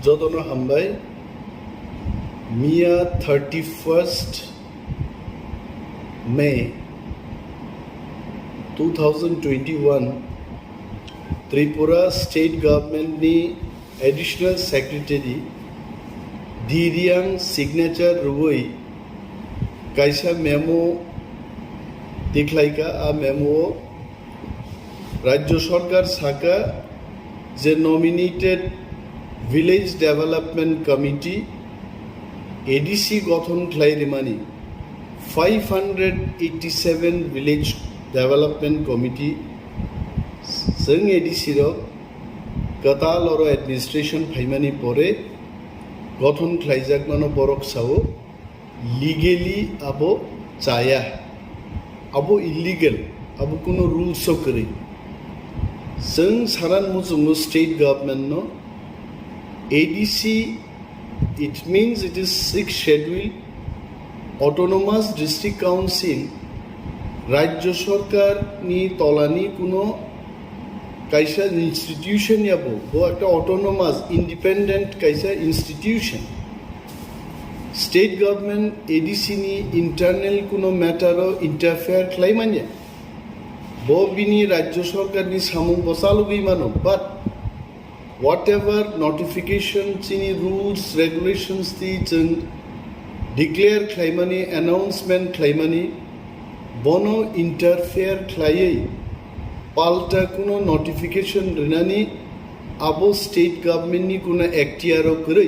যতন হামবাই মিয়া 31st May 2021 Tripura State Government ni Additional Secretary Diriang signature ruoi kaisa memo দেখলাইকা a memo রাজ্য সরকার সাকা যে nominated Village Development Committee ADC গঠন খ্লাইরিমানি 587 Village Development Committee जों ADC रो गताल और administration फाइमानी परे गठन ख्लाइजाक मानो बरक साओ लीगली आबो चाया आबो इलीगल आबो कोनो रूल्स करे जों सारान मुजुंगो स्टेट गवर्नमेंट नो ADC, it means it is 6th schedule, Autonomous District Council, Rajya Sarkar ni tolani kuno kaisa institution yabo, bo ekta autonomous, independent kaisa institution. State government ADC ni internal kuno matter o interfere klaimanya. Bo bini Rajya Sarkar ni samung bosalu bimano, but whatever notification chini rules regulations ti chung declare klaimani announcement klaimani bono interfere khlaiye palta kuno notification rinani abo state government ni kuno actiaro kore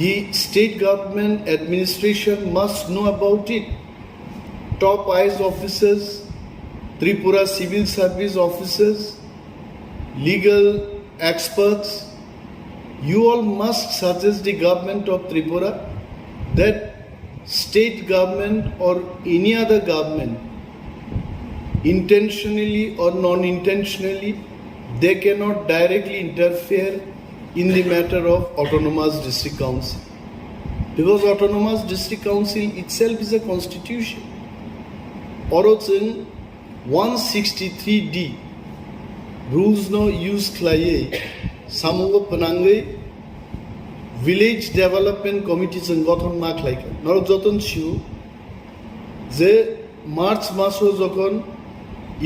the state government administration must know about it top IAS officers Tripura civil service officers legal experts, you all must suggest the government of Tripura that state government or any other government, intentionally or non-intentionally, they cannot directly interfere in the matter of Autonomous District Council. Because Autonomous District Council itself is a constitution. Orochung 163D rules no use klaye samungo panangai village development committee jeng gothon na khlaika noro joton chiu je march maso jokhon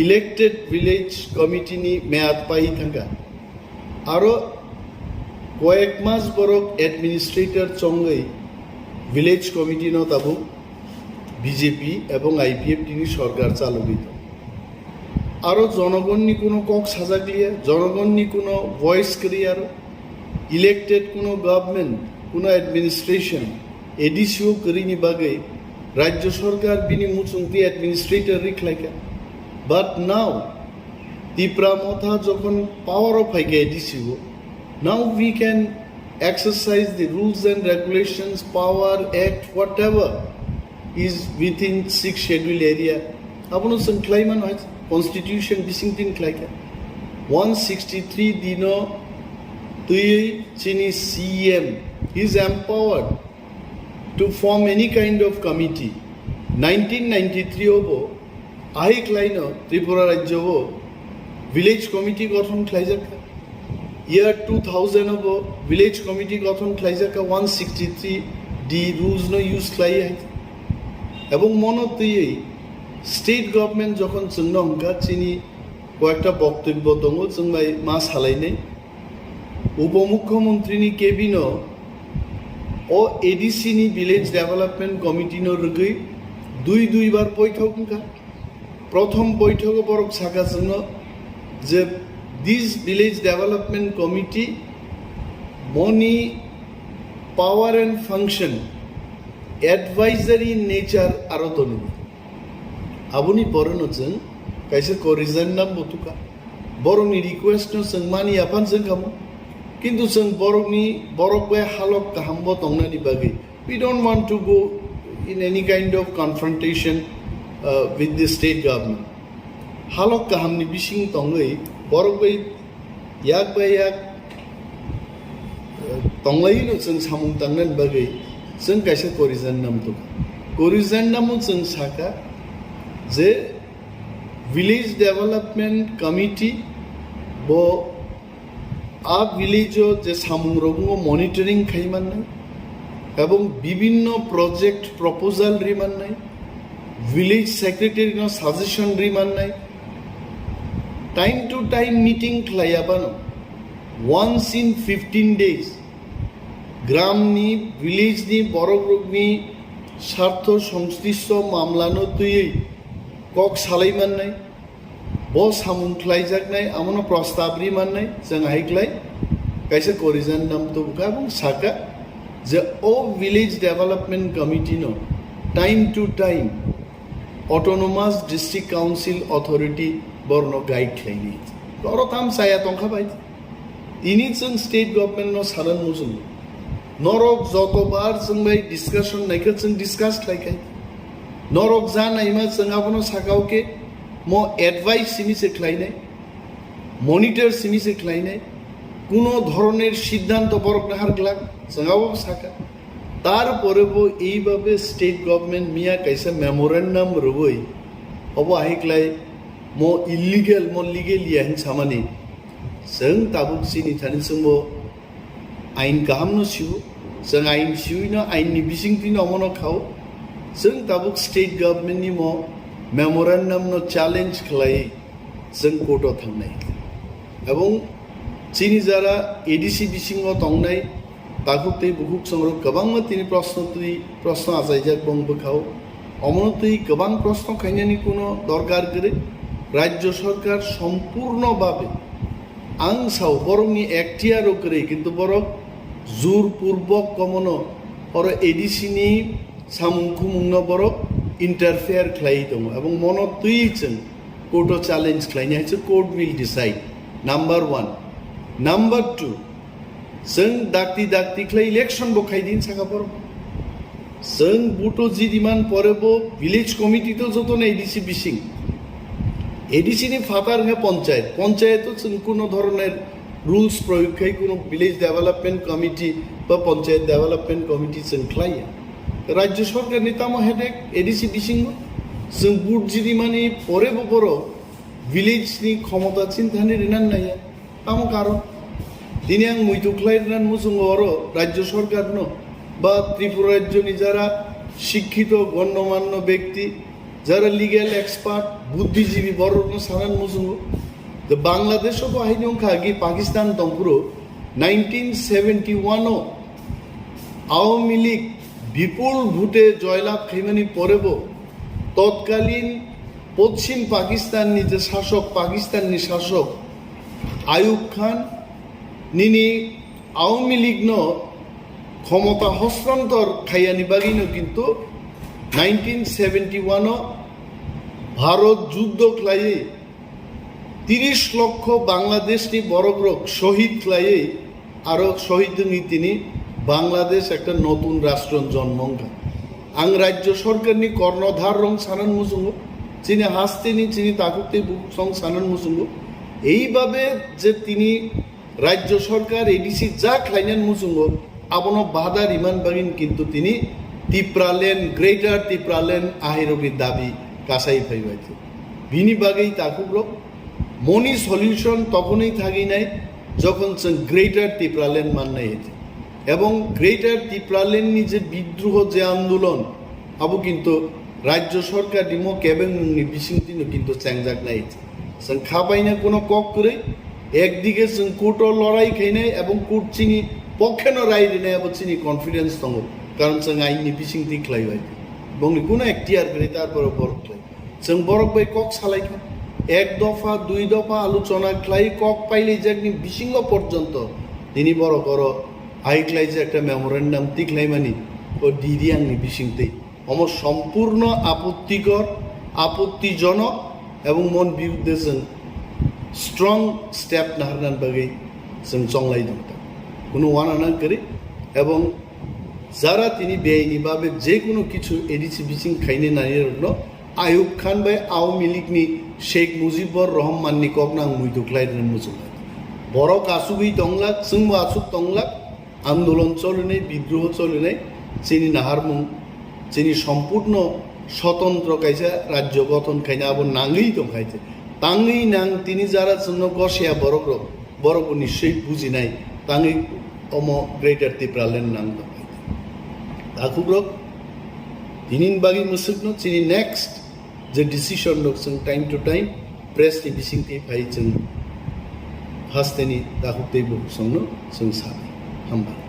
elected village committee ni mead pai thanga aro koyek mas borok administrator chongai village committee no tabu BJP ebong IPF tini সরকার চালবিত আরো জনগণনি কোনো cock সাজাগলিয়া জনগণনি কোনো voice ক্রিয়ার elected কোনো government কোনো administration এডিসিও করিনি বাগে রাজ্য সরকার বিনি মুচুংতি অ্যাডমিনিস্ট্রেটর রিখলাইকা বাট নাও ত্রিপুরা মথা যখন পাওয়ার অফ হাইকে এডিসিও now we can exercise the rules and regulations power act whatever is within 6th schedule area apno sanklaiman hoy Constitution bisingtin klaika 163 dino tui chini CM is empowered to form any kind of committee 1993 obo ahi klaino Tripura rajyo obo village committee gothon khlaijaka year 2000 obo village committee gothon khlaijaka 163 d rules no use klai ebong mono tui state government যখন जोंनो हमका चिनी কয়েকটা বক্তব্য দङ जों मा सालायनाय उपमुख्यमंत्रीनि केबिन ও এডিসি नि ভিলেজ ডেভেলপমেন্ট কমিটি नो রগै দুইবার বৈঠক हमका প্রথম বৈঠক বরক সাকা जोंनो যে দিস ভিলেজ ডেভেলপমেন্ট কমিটি মনি power and function advisory nature আরো দনি abuni borono jeng kaisa ko resign nam botuka boroni request no jeng mani apan jeng kamu kintu jeng borok be halok kahambo tongnani bagi we don't want to go in any kind of confrontation with the state government halok kahamni bising tongai borok be yak tonglai no jeng samung tangnan bagi jeng kaisa ko resign nam to ko resign nam jeng saka যে village development committee bo आ village जे सामुं रंगो monitoring खाइमान्नाय এবং বিভিন্ন project proposal রিমান্নাই village secretary suggestion রিমান্নাই টাইম টু টাইম মিটিং খাইয়াबानो once in 15 days গ্রামনি ভিলেজনি বড় গ্রুপনি স্বার্থ সংশ্লিষ্ট মামলানো তুই কক সালাইমাन्नाय ब सामुं खाइजाकनाय আমনো প্রস্তাব রিমান্নাই जों हाइक्लाय কাইসে করিজাन नाम तो बुका এবং साका যে ও ভিলেজ ডেভেলপমেন্ট কমিটি নো time to time autonomous district council authority বর্ণ গাইড খাইনি লরতাম সায়া তংখা বাই ইনি जों स्टेट गभर्नमेंट नो सारान मुजुं नरक যতবার जों बाय डिस्कशन नायखो जों डिस्कास खालायखाय नरक जानायमा जों आपनो साकावके मो एडवाइस सिमिसे खालायनाय मनिटर सिमिसे खालायनाय কোনো ধরনের সিদ্ধান্ত বরক না হারগলাক সঙ্গাবো সাকা তারপরেও এইভাবে স্টেট গভর্নমেন্ট মিয়া কাইসা মেমোরেন্ডাম রবই অব আহিকলাই মো ইলিগেল মো লিগেল ইয়াহিন সামানি जों ताबुक सिनि थानि जोंबो आइन गाहामनो सिउ जों आइन सिउइनो आइननि बिसिंतिनो अमनो खाव जों ताबुक स्टेट गभर्नमेन्टनि मो मेमोरेन्डामनो चैलेंज खालाय जों कोर्टआव थांनाय এবং चीनी जारा एडीसी बिसिंग तंगनाय ताकुते बुहुक संग्रह गोबां तिनि प्रश्न आजायजाक बंबखाव अमनतै गोबां प्रश्न खायनायनि कोनो दरकार गरे राज्य सरकार सम्पूर्णभावे आं साव बरंनि एक्टियार करे किन्तु बरं जोरपूर्वक कमनो और एडीसी नि सामुंखुमुंनो बरं इंटरफेयर खालाय दं एबं मनतै जों कोर्टआव चैलेंज खालायनाय court will decide number 1 number 2 जों दाक्ति खालाय इलेक्शन बखायदिन साखाफोर जों बुटो जिदिमान परेबो विलेज कमिटी तो जतन एडीसी बिसिं एडीसी नि फातार है पंचायत जों कोनो धरनेर रुल्स प्रयोग खाय कोनो विलेज डेभेलपमेंट कमिटी बा पंचायत डेभेलपमेंट कमिटी जों खालाय राज्य सरकार नि तामो हेडेक एडीसी बिसिं जों बुट जिदिमानि परेबो बर विलेज नि क्षमता चिन्तानि रिनान नाया तामो कारण दिनै आं मैथु खालायनानै मुजुङो अरो राज्य सरकारनो बा त्रिपुरा राज्यनि जारा शिक्षित गण्यमान्य व्यक्ति যারা লিগ্যাল এক্সপার্ট বুদ্ধিজীবী বড় সারান মুজুঙ্গো তো বাংলাদেশও বাহিনী খাগি পাকিস্তান তংপুরো 1971 আওয়ামী লীগ বিপুল ভোটে জয়লাভ খাইমানি পরেব তৎকালীন পশ্চিম পাকিস্তাননি যে শাসক পাকিস্তাননি শাসক আইয়ুব খান নিনি আওয়ামী লীগ ন ক্ষমতা হস্তান্তর খাইয়ানি বাগিনো কিন্তু 1971 ভারত যুদ্ধ খাইয়ে 30 লক্ষ বাংলাদেশনি বড়গ্রক শহীদ খাইয়ে আরো শহীদ তিনি বাংলাদেশ একটা নতুন রাষ্ট্র জন্মঙ্গা আং রাজ্য সরকারনি কর্ণধার রং সানান মুজুঙ্গ চিনি হাসতেনি চিনি তাকুতে সং সানান মুজুঙ্গ এইভাবে যে তিনি রাজ্য সরকার এডিসি যা খাইনান মুজুঙ্গ আপন বাধার ইমান বাগিন কিন্তু তিনি तिप्रालेन ग्रेटर तिप्रालेन আহিরবি দাবি কাসাই ফাইবাইছে বিনি বাগেই তাকুব্র মনি সলিউশন তখনই থাকি নাই যখন গ্রেটার তিপ্রালেন মান্নাই হয়েছে এবং গ্রেটার তিপ্রালেন যে বিদ্রোহ যে আন্দোলন আবু কিন্তু রাজ্য সরকার ডিমো কেবেন বিশিংতিনো কিন্তু চ্যাংজাক নাইছে जों খাবাইনা কোনো কক করে একদিকে जों কোর্টও লড়াই খাইনাই এবং কোর্ট চিনি পক্ষেনো রায় দিনাই আবু চিনি কনফিডেন্স দङ कारण जों आइननि बिसिंथि खालायबाय बंनि कोनो एक्टियार करे तारपर बरक खालाय जों बरक बाय कक सालायखा एक दफा दुई दफा आलोचना खालाय कक पाइले जाकनि बिसिंग पर्यन्त दिनै बरक करो हाइ खालाय जे একটা मेमोरेन्डाम तिखलायमानि ओ दिदि आंनि बिसिंथि अम सम्पूर्ण आपत्तिकर आपत्तिजनक এবং मन बिरुद्धे जों स्ट्रं स्टेप नाहरनान बागै जों जंलाय दं कोनो वानाना करे এবং যারা তিনি বেআইনিভাবে যে কোনো কিছু এডিসি বিচিং খাইনে নাইরল আইয়ুব খান বাই আওয়ামী লীগনি শেখ মুজিবুর রহমাননি ককনাং মুইদু খ্লাইরেন মুজুলা বড় কাসুগি তংলাক जोंबो आसुक तंगलाक आंदोलन चलनाय বিদ্রোহ চলনাय চিনি নাহারমুং চিনি সম্পূর্ণ স্বতন্ত্র কাইসা রাজ্য গঠন খাইনা আবার নাঙ্গই তো খাইছে তাঙ্গই নাং তিনি যারা জন্য গসিয়া বড় बर'बो निश्चय बुजिनाय ताङै अम ग्रेटर तिप्रालेन नां दाखुब्रक दिनिन बागि मुसुकनो चिनि नेक्स्ट जे डिसिसन दं जों टाइम टू टाइम प्रेस नि बिसिंथि फाय जों हास्तेनि दाखुबदै बुसंनो जों सानो हामबाय